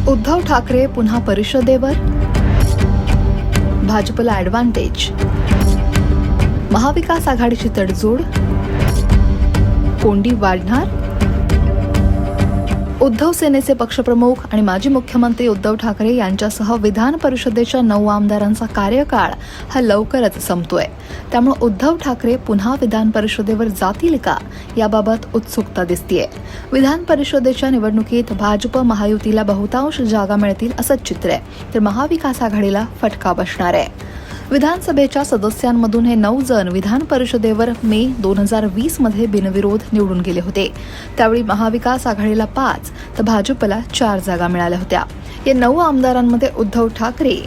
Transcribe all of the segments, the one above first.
उद्धव ठाकरे पुन्हा परिषदेवर, भाजपला ॲडव्हान्टेज, महाविकास आघाडीची तडजोड, कोंडी वाढणार? उद्धव सेनेचे पक्षप्रमुख आणि माजी मुख्यमंत्री उद्धव ठाकरे यांच्यासह विधान परिषदेच्या 9 आमदारांचा कार्यकाळ हा लवकरच संपतोय. त्यामुळे उद्धव ठाकरे पुन्हा विधान परिषदेवर जातील का याबाबत उत्सुकता दिसतेय. विधान परिषदेच्या निवडणुकीत भाजप महायुतीला बहुतांश जागा मिळतील असंच चित्र आहे, तर महाविकास आघाडीला फटका बसणार आहे. विधानसभेच्या सदस्यांमधून हे 9 जण विधान परिषदेवर मे 2020 मध्ये बिनविरोध निवडून गेले होते. त्यावेळी महाविकास आघाडीला 5 तर भाजपला 4 जागा मिळाल्या होत्या. या 9 आमदारांमध्ये उद्धव ठाकरे,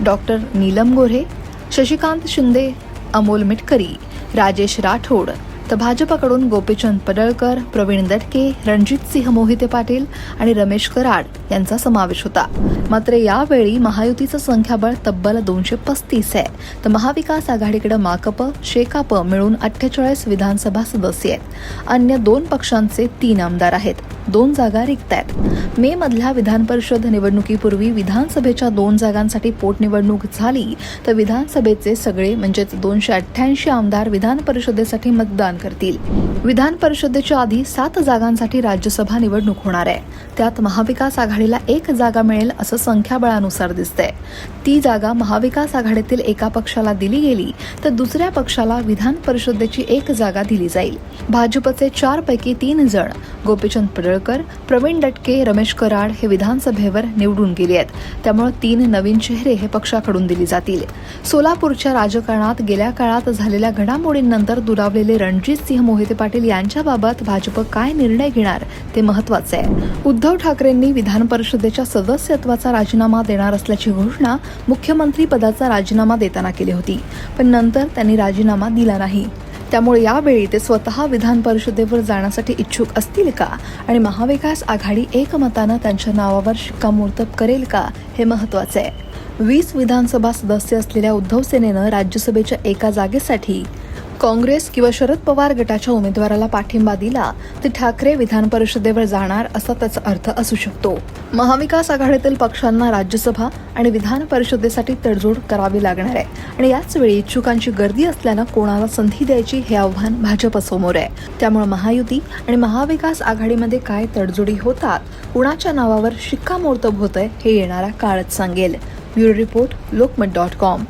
डॉक्टर नीलम गोऱ्हे, शशिकांत शिंदे, अमोल मिटकरी, राजेश राठोड, तर भाजपकडून गोपीचंद पडळकर, प्रवीण दटके, रणजितसिंह मोहिते पाटील आणि रमेश कराड यांचा समावेश होता. मात्र यावेळी महायुतीचं संख्याबळ तब्बल 235 आहे, तर महाविकास आघाडीकडे माकप, शेकाप मिळून 48 विधानसभा सदस्य आहेत. अन्य 2 पक्षांचे 3 आमदार आहेत. 2 जागा रिक्त आहेत. मे मधल्या विधान परिषद निवडणुकीपूर्वी विधानसभेच्या 2 जागांसाठी पोटनिवडणूक झाली तर विधानसभेचे सगळे म्हणजेच 288 आमदार विधान परिषदेसाठी मतदान करतील. विधान परिषदेच्या आधी 7 जागांसाठी राज्यसभा निवडणूक होणार आहे. त्यात महाविकास आघाडीला 1 जागा मिळेल असं संख्याबळानुसार दिसतंय. ती जागा महाविकास आघाडीतील एका पक्षाला दिली गेली तर दुसऱ्या पक्षाला विधान परिषदेची 1 जागा दिली जाईल. भाजपचे 4 पैकी 3 जण गोपीचंद पडळकर, प्रवीण दटके, रमेश कराड हे विधानसभेवर निवडून गेले आहेत. त्यामुळे 3 नवीन चेहरे हे पक्षाकडून दिले जातील. सोलापूरच्या राजकारणात गेल्या काळात झालेल्या घडामोडींनंतर दुरावलेले रणजितसिंह मोहिते पाटील यांच्याबाबत भाजप काय निर्णय घेणार ते महत्त्वाचे आहे. उद्धव ठाकरेंनी विधान परिषदेच्या सदस्यत्वाचा राजीनामा देणार असल्याची घोषणा मुख्यमंत्री पदाचा राजीनामा देताना केली होती, पण नंतर त्यांनी राजीनामा दिला नाही. त्यामुळे यावेळी ते स्वतः विधान परिषदेवर जाण्यासाठी इच्छुक असतील का आणि महाविकास आघाडी एकमतानं त्यांच्या नावावर शिक्कामोर्तब करेल का हे महत्त्वाचे आहे. 20 विधानसभा सदस्य असलेल्या उद्धव सेनेनं राज्यसभेच्या एका जागेसाठी काँग्रेस किंवा शरद पवार गटाच्या उमेदवाराला पाठिंबा दिला तर ठाकरे विधान परिषदेवर जाणार असा त्याचा अर्थ असू शकतो. महाविकास आघाडीतील पक्षांना राज्यसभा आणि विधान परिषदेसाठी तडजोड करावी लागणार आहे आणि याच वेळी इच्छुकांची गर्दी असल्यानं कोणाला संधी द्यायची हे आव्हान भाजपसमोर आहे. त्यामुळे महायुती आणि महाविकास आघाडीमध्ये काय तडजोडी होतात, कुणाच्या नावावर शिक्कामोर्तब होतंय हे येणारा काळच सांगेल. Bureau report, लोकमत.com.